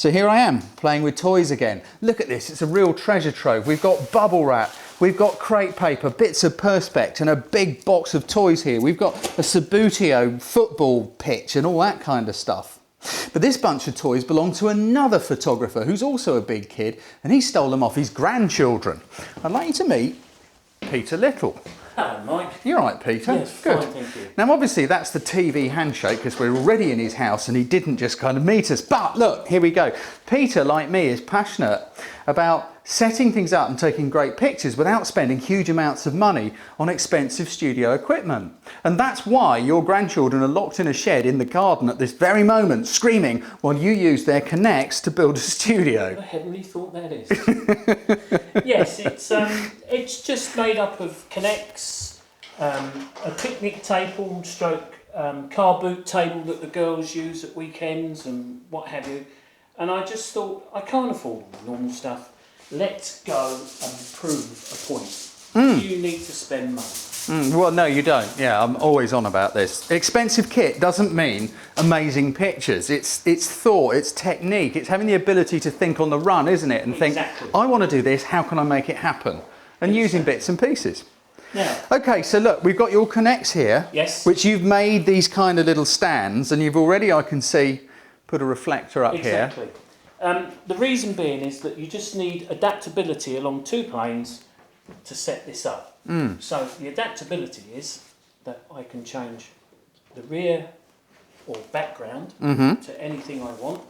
So here I am playing with toys again. Look at this, it's a real treasure trove. We've got bubble wrap, we've got crepe paper, bits of Perspex and a big box of toys here. We've got a Sabutio football pitch and all that kind of stuff. But this bunch of toys belong to another photographer who's also a big kid, and he stole them off his grandchildren. I'd like you to meet Peter Little. Hello, Mike. You're right, Peter. Yes, good. fine, thank you. Now, obviously, that's the TV handshake because we're already in his house and he didn't just kind of meet us. But look, here we go. Peter, like me, is passionate about setting things up and taking great pictures without spending huge amounts of money on expensive studio equipment. And that's why your grandchildren are locked in a shed in the garden at this very moment, screaming while you use their Connects to build a studio. What a heavenly thought that is. Yes, it's just made up of Connects, a picnic table, stroke car boot table that the girls use at weekends and what have you. And I just thought, I can't afford all the normal stuff. Let's go and prove a point. You need to spend money. Well, no, you don't. Yeah, I'm always on about this. Expensive kit doesn't mean amazing pictures. It's thought, it's technique, it's having the ability to think on the run, isn't it? And Exactly. think, I want to do this, how can I make it happen? And using bits and pieces. Now, Okay, so look, we've got your Connects here. Yes. Which you've made these kind of little stands, and you've already, I can see, put a reflector up here. exactly. The reason being is that you just need adaptability along two planes to set this up. So the adaptability is that I can change the rear or background to anything I want.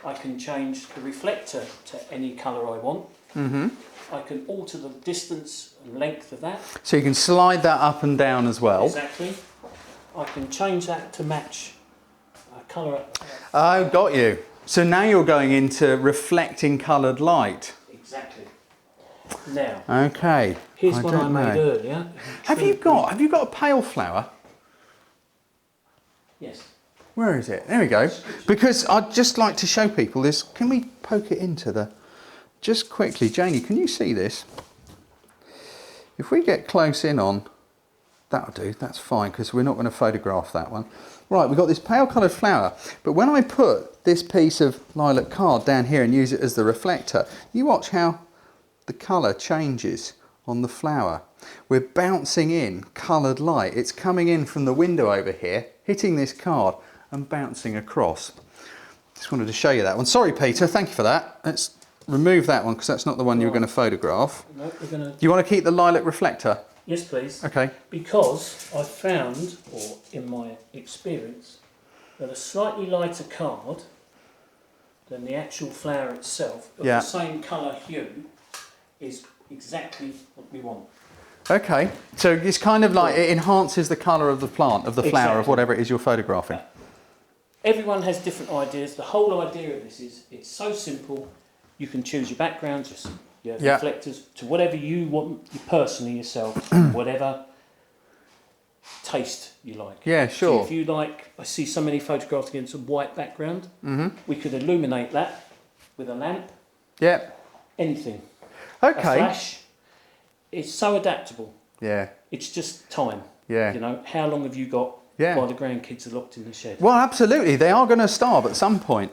I can change the reflector to any colour I want. I can alter the distance and length of that. So you can slide that up and down as well. Exactly. I can change that to match a colour. Oh, got you. So now you're going into reflecting coloured light. Exactly. Now, Okay. here's one I made earlier. Have you got a pale flower? Yes. Where is it? There we go. Because I'd just like to show people this. Can we poke it into the... Just quickly, Janie, can you see this? If we get close in on... That'll do, that's fine, because we're not going to photograph that one. Right, we've got this pale coloured flower, but when I put this piece of lilac card down here and use it as the reflector, you watch how the colour changes on the flower. We're bouncing in coloured light. It's coming in from the window over here, hitting this card and bouncing across. Just wanted to show you that one. Sorry, Peter, thank you for that. Let's remove that one because that's not the one you were going to photograph. No, we're going to... Do you want to keep the lilac reflector? Yes, please. Okay. Because I found, or in my experience, that a slightly lighter card than the actual flower itself, of the same colour hue, is exactly what we want. Okay, so it's kind of like it enhances the colour of the plant, of the flower, of whatever it is you're photographing. Everyone has different ideas. The whole idea of this is it's so simple. You can choose your background, your reflectors, to whatever you want personally yourself, whatever taste you like. Yeah, sure. So if you like, I see so many photographs against a white background, we could illuminate that with a lamp. Yeah. Anything. Okay. A flash. It's so adaptable. Yeah. It's just time. Yeah. You know, how long have you got while the grandkids are locked in the shed? Well, absolutely. They are going to starve at some point.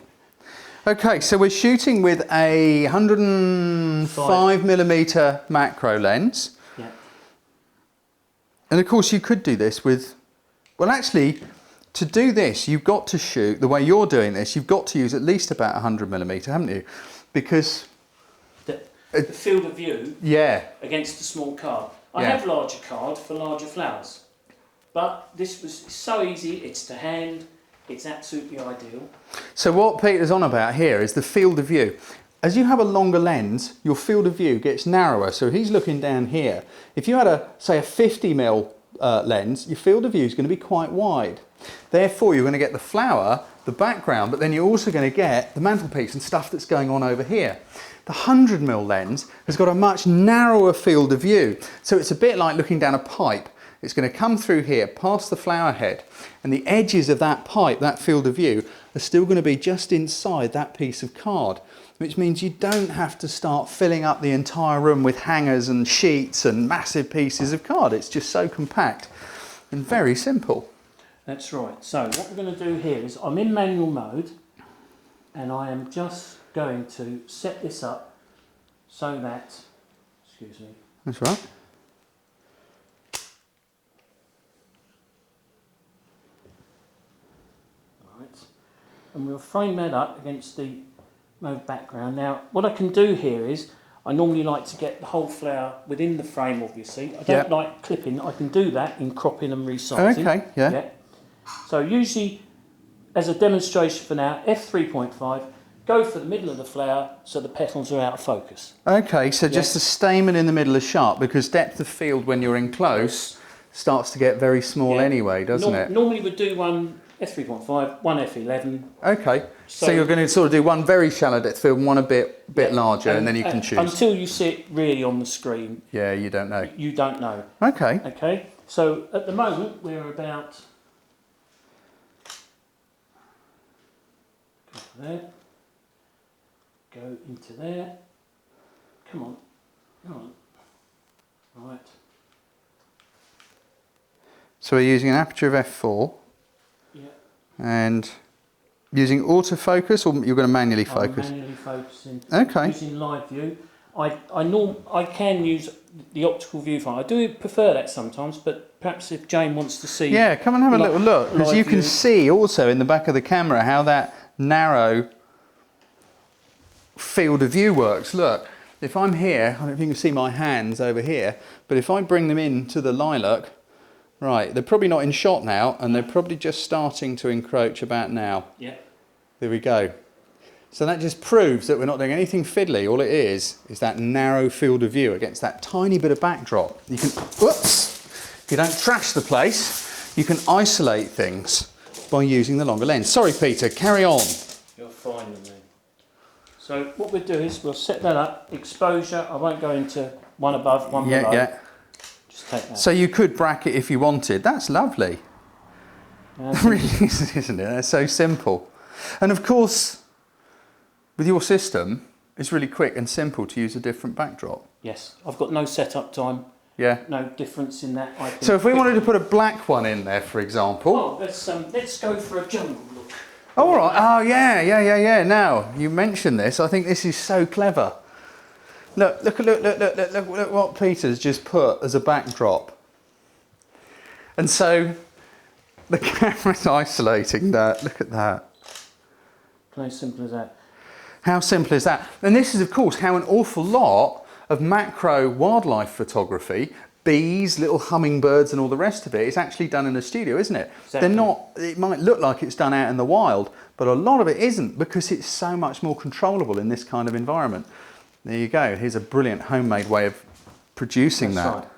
Okay, so we're shooting with a 105mm macro lens. Yeah. And of course you could do this with, well actually, to do this you've got to shoot, the way you're doing this, you've got to use at least about 100mm, haven't you? Because... The field of view against a small card. I have larger card for larger flowers. But this was so easy, it's to hand, it's absolutely ideal. So what Peter's on about here is the field of view. As you have a longer lens, your field of view gets narrower. So he's looking down here. If you had say a 50mm lens, your field of view is going to be quite wide. Therefore, you're going to get the flower, the background, but then you're also going to get the mantelpiece and stuff that's going on over here. The 100mm lens has got a much narrower field of view. So it's a bit like looking down a pipe. It's going to come through here, past the flower head, and the edges of that pipe, that field of view, are still going to be just inside that piece of card, which means you don't have to start filling up the entire room with hangers and sheets and massive pieces of card. It's just so compact and very simple. That's right. So what we're going to do here is I'm in manual mode. and I am just going to set this up so that, excuse me. That's right. Right. And we'll frame that up against the mauve background. Now, what I can do here is, I normally like to get the whole flower within the frame, obviously. I don't like clipping. I can do that in cropping and resizing. Okay, yeah. So usually, as a demonstration for now, f3.5, go for the middle of the flower so the petals are out of focus. Okay, so just the stamen in the middle is sharp, because depth of field when you're in close starts to get very small anyway, doesn't it? Normally we'd do one f3.5, one f11. Okay, so you're going to sort of do one very shallow depth field and one a bit larger, and then you can choose. Until you see it really on the screen. Yeah, you don't know. You don't know. Okay. Okay, so at the moment we're about... Go there. Go into there. Come on. Come on. Right. So we're using an aperture of f4. Yeah. And using autofocus, or you're going to manually focus? I'm manually focusing. Okay. Using live view. I can use the optical viewfinder. I do prefer that sometimes, but perhaps if Jane wants to see... Yeah, come and have a little look, because you can see also in the back of the camera how that narrow field of view works. Look, if I'm here, I don't know if you can see my hands over here, but if I bring them into the lilac, right, they're probably not in shot now, and they're probably just starting to encroach about now. Yeah. There we go. So that just proves that we're not doing anything fiddly. All it is that narrow field of view against that tiny bit of backdrop. You can, whoops, if you don't trash the place, you can isolate things by using the longer lens. Sorry, Peter, carry on. You're fine with me. So what we'll do is we'll set that up, exposure. I won't go into one above, one below. Yeah. Just take that. So you could bracket if you wanted. That's lovely. Really, isn't it? That's so simple. And of course, with your system, it's really quick and simple to use a different backdrop. Yes, I've got no setup time. Yeah. No difference in that. So if we wanted to put a black one in there, for example. Oh, let's go for a jungle look. Oh, all right. Oh, yeah. Now, you mentioned this. I think this is so clever. Look what Peter's just put as a backdrop. And so the camera's isolating that. Look at that. Plain simple as that. How simple is that? And this is, of course, how an awful lot of macro wildlife photography, bees, little hummingbirds and all the rest of it, is actually done in a studio, isn't it? Exactly. They're not, it might look like it's done out in the wild, but a lot of it isn't, because it's so much more controllable in this kind of environment. There you go. Here's a brilliant homemade way of producing that. Right.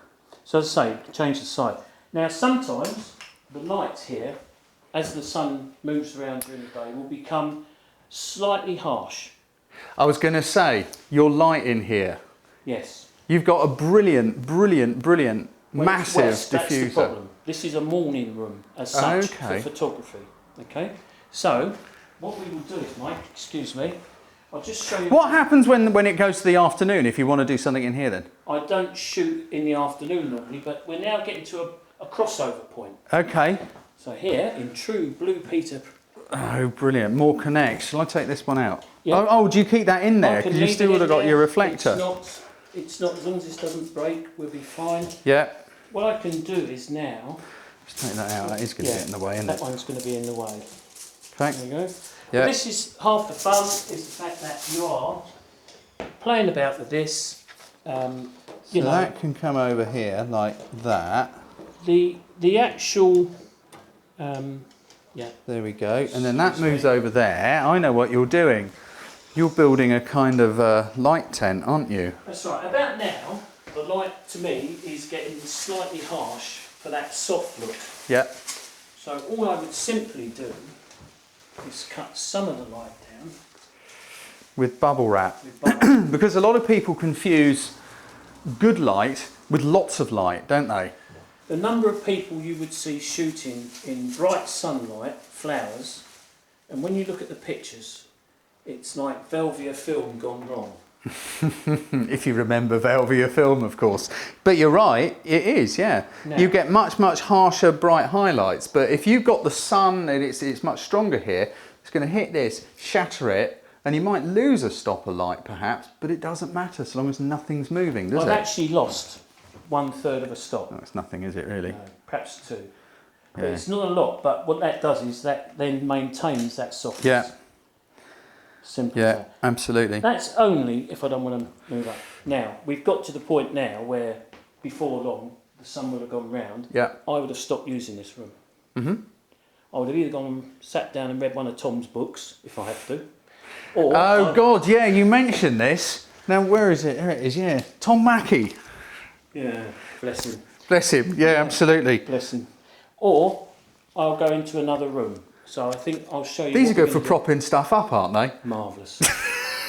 So as I say, change the side. Now sometimes the light here, as the sun moves around during the day, will become slightly harsh. I was going to say, your light in here. Yes. You've got a brilliant, massive West, diffuser. that's the problem. This is a morning room as such for photography. Okay. So what we will do is, Mike, excuse me, I'll just show you. What happens when it goes to the afternoon if you want to do something in here then? I don't shoot in the afternoon normally, but we're now getting to a crossover point. Okay. So here, in true blue Peter. Oh, brilliant. More connects. Shall I take this one out? Yeah. Oh, do you keep that in there? Because you still would have got your reflector. It's not, as long as this doesn't break, we'll be fine. Yeah. What I can do is now... Just take that out. That is going to get in the way, isn't it? That one's going to be in the way. Okay. There we go. Yeah. This is half the fun, is the fact that you are playing about with this. So that can come over here like that. The actual... yeah. There we go. And then that moves over there. I know what you're doing. You're building a kind of light tent, aren't you? That's right. About now, the light to me is getting slightly harsh for that soft look. Yeah. So all I would simply do is cut some of the light down. With bubble wrap. With bubble. Because a lot of people confuse good light with lots of light, don't they? The number of people you would see shooting in bright sunlight, flowers, and when you look at the pictures, it's like Velvia film gone wrong. If you remember Velvia film, of course. But you're right, it is, yeah. Now, you get much harsher, bright highlights. But if you've got the sun and it's much stronger here, It's going to hit this, shatter it, and you might lose a stopper light perhaps, but it doesn't matter so long as nothing's moving, does I've it? actually lost 1/3 of a stop. No, it's nothing, is it really? No, perhaps 2. But Yeah. it's not a lot, but what that does is that then maintains that softness. Yeah. Simple as Yeah, that. absolutely. That's only if I don't want to move up. Now, we've got to the point now where before long the sun would have gone round. Yeah. I would have stopped using this room. Mm-hmm. I would have either gone and sat down and read one of Tom's books, if I had to, or... Oh, God, yeah, you mentioned this. Now, where is it? There it is, yeah. Tom Mackey. Yeah, bless him. Bless him, yeah, absolutely. Bless him. Or I'll go into another room. So I think I'll show you... These are what we're good for gonna do. propping stuff up, aren't they? Marvellous.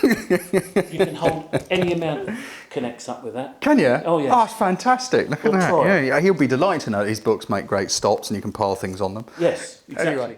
You can hold any amount that connects up with that. Can you? Oh, yes. Oh, it's fantastic. Look We'll at that. try. Yeah, he'll be delighted to know that his books make great stops and you can pile things on them. Yes, exactly. Anyway.